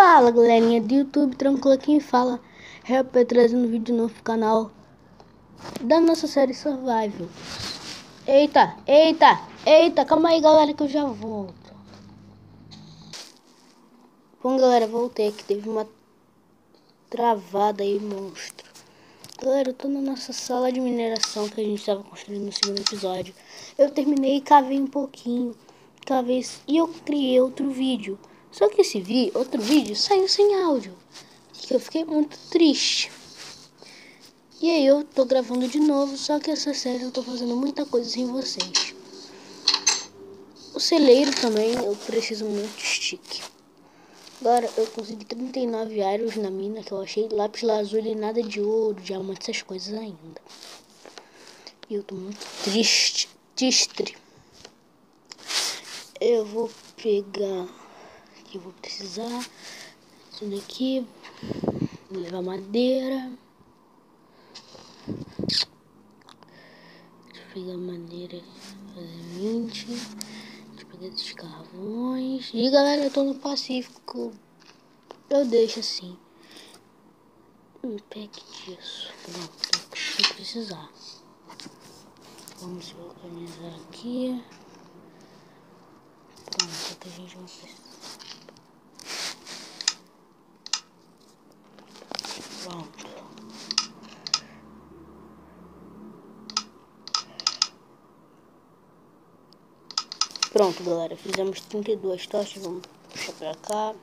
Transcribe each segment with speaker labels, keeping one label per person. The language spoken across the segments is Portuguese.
Speaker 1: Fala galerinha do YouTube, tranquilo, quem fala Help trazendo vídeo novo pro canal da nossa série Survival. Eita, calma aí galera que eu já volto. Bom galera, voltei que teve uma travada aí, monstro. Galera, eu tô na nossa sala de mineração que a gente tava construindo no segundo episódio. Eu terminei e cavei um pouquinho, e eu criei outro vídeo. Só que esse outro vídeo saiu sem áudio. Eu fiquei muito triste. E aí eu tô gravando de novo, só que essa série eu tô fazendo muita coisa sem vocês. O celeiro também, eu preciso muito de stick. Agora eu consegui 39 iron na mina, que eu achei lápis lazuli e nada de ouro, diamante, essas coisas ainda. E eu tô muito triste. Eu vou pegar, que eu vou precisar, isso daqui, vou levar madeira. Deixa eu pegar madeira, fazer 20. Deixa eu pegar esses carvões. E galera, eu tô no Pacífico. Eu deixo assim. Um pack disso. Pronto, se precisar. Vamos se organizar aqui. Pronto, que a gente vai precisar. Pronto. Pronto, galera. Fizemos 32 tochas. Vamos puxar pra cá.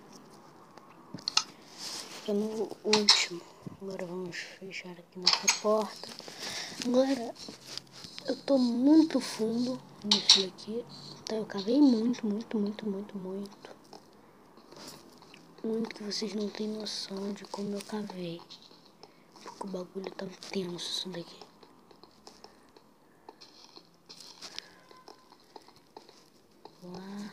Speaker 1: Ficando no último. Agora vamos fechar aqui nossa porta. Agora, eu tô muito fundo nisso aqui. Então eu cavei muito. Muito que vocês não têm noção de como eu cavei. Porque o bagulho tá tenso isso daqui. Lá.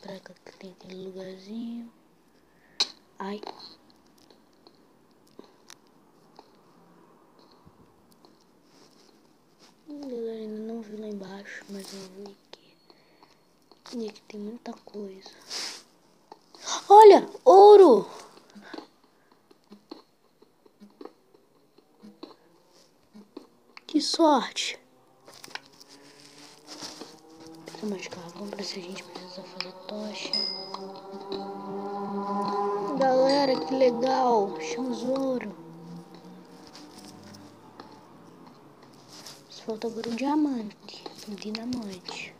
Speaker 1: Pra cá que tem aquele lugarzinho. Ai. Galera, ainda não vi lá embaixo, mas eu vi aqui. E aqui tem muita coisa. Olha! Ouro! Que sorte! Tem mais carvão pra se a gente precisar fazer tocha. Galera, que legal! Achamos ouro. Só falta agora um diamante. Um dinamite.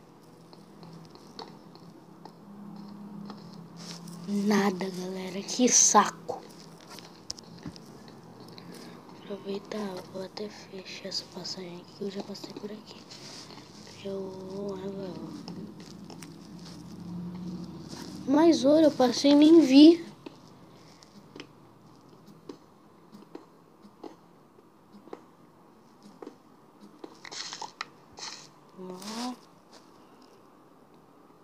Speaker 1: Nada, galera. Que saco. Aproveitar, vou até fechar essa passagem aqui, que eu já passei por aqui. Mais ouro eu passei e nem vi.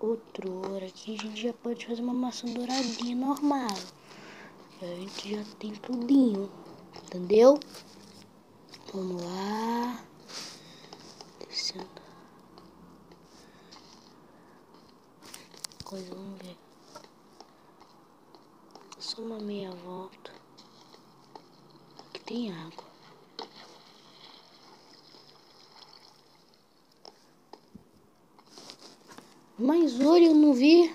Speaker 1: Outro ouro aqui, a gente já pode fazer uma maçã douradinha normal. A gente já tem tudinho, entendeu? Vamos lá. Descendo. Coisa, vamos ver. Só uma meia volta. Aqui tem água. Mais ouro eu não vi.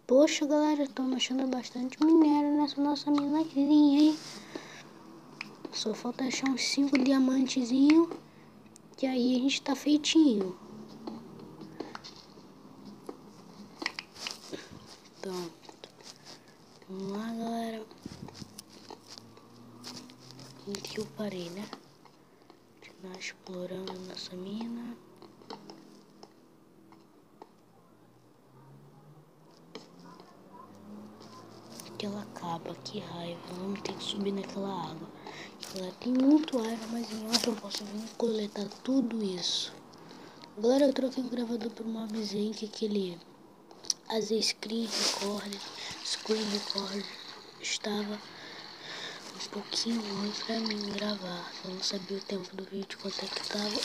Speaker 1: Poxa, galera, estamos achando bastante minério nessa nossa minazinha, hein? Só falta achar uns 5 diamantezinhos. Que aí a gente tá feitinho. Pronto. Vamos lá, galera. Aqui eu parei, né? Continuar explorando a nossa mina. Ela acaba, que raiva. Vamos ter que subir naquela água. Ela tem muito ar, mas em outra eu posso vir coletar tudo isso. Agora eu troquei o gravador por uma mobzinha que aquele screen record estava um pouquinho ruim pra mim gravar. Eu não sabia o tempo do vídeo, quanto é que tava.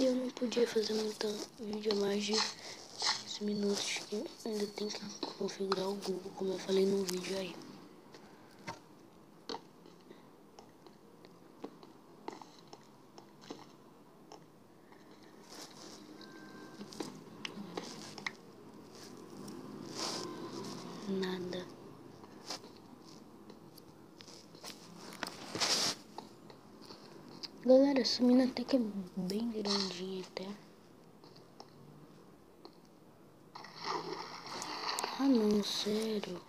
Speaker 1: Eu não podia fazer muito vídeo a mais de 15 minutos, que ainda tem que configurar o Google, como eu falei no vídeo aí. Nada. Galera, essa mina até que é bem grandinha até. Ah não, sério.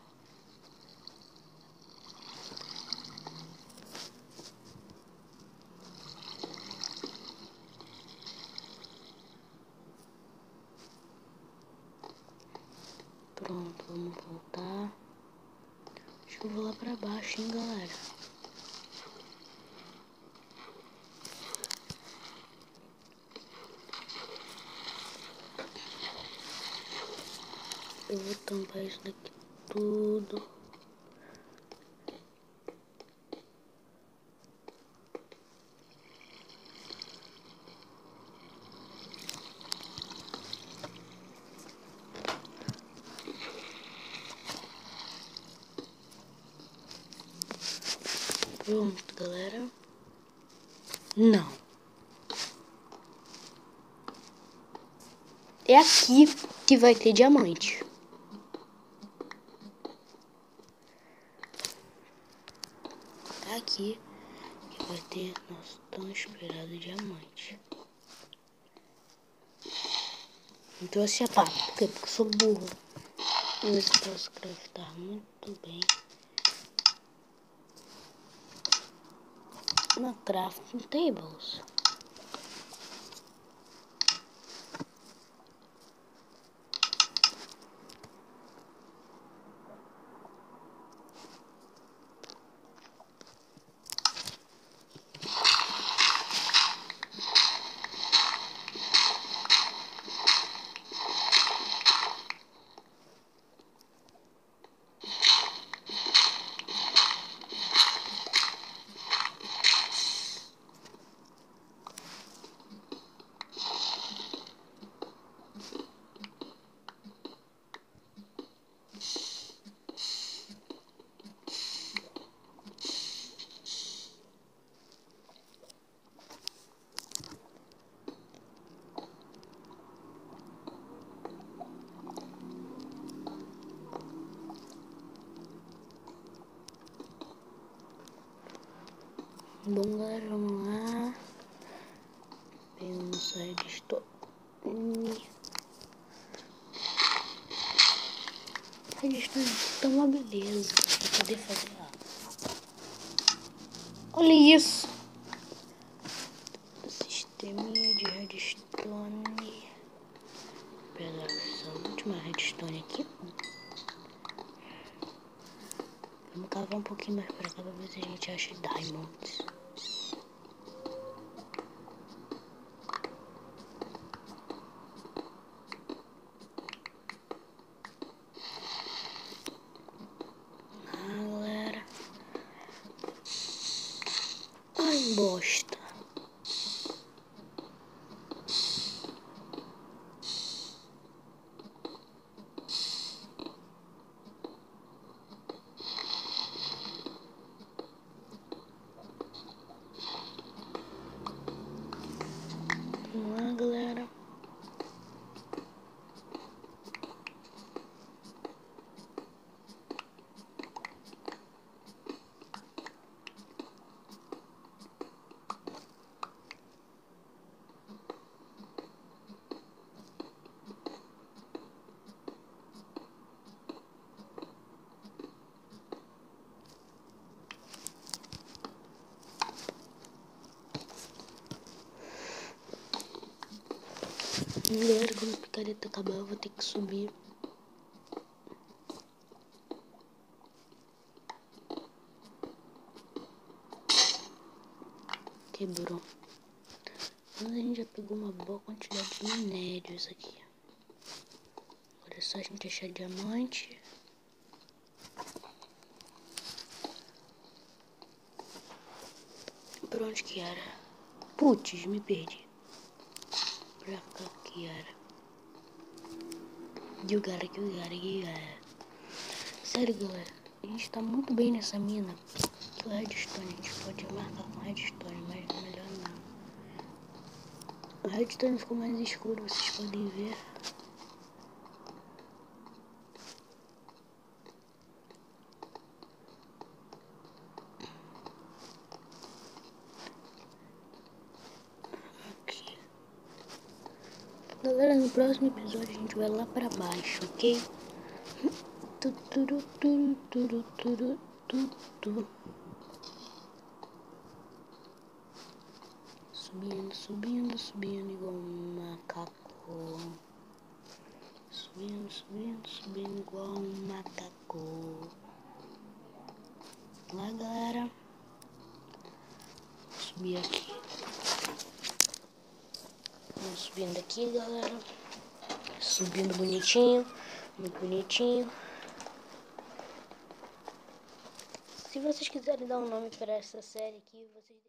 Speaker 1: Pronto, vamos voltar. Acho que eu vou lá pra baixo, hein, galera. Eu vou tampar isso daqui tudo. Pronto, galera. Não. É aqui que vai ter diamante. É aqui que vai ter nosso tão esperado diamante. Não trouxe a pá. Por quê? Porque eu sou burro. Mas eu posso craftar muito bem. Na crafting tables. Bom, galera, vamos lá. Temos a redstone. A redstone tá uma beleza pra poder fazer água. Olha isso! Sisteminha de redstone. Vou pegar essa última redstone aqui. Vamos cavar um pouquinho mais pra cá pra ver se a gente acha diamonds. Galera. Ai, bosta. Vamos lá, galera. Galera, quando a picareta acabar, eu vou ter que subir. Quebrou. Mas a gente já pegou uma boa quantidade de minérios aqui. Agora é só a gente achar diamante. Por onde que era? Putz, me perdi. pra cá que era. Gyugara. Sério, galera, a gente tá muito bem nessa mina. O redstone, a gente pode marcar com redstone, mas melhor não. O redstone ficou mais escuro, vocês podem ver. Aqui. Galera, no próximo episódio a gente vai lá pra baixo, ok? Subindo igual um macaco. Subindo igual um macaco. Lá, galera. Vou subir aqui. Vamos subindo aqui, galera. Subindo bonitinho. Muito bonitinho. Se vocês quiserem dar um nome para essa série aqui, vocês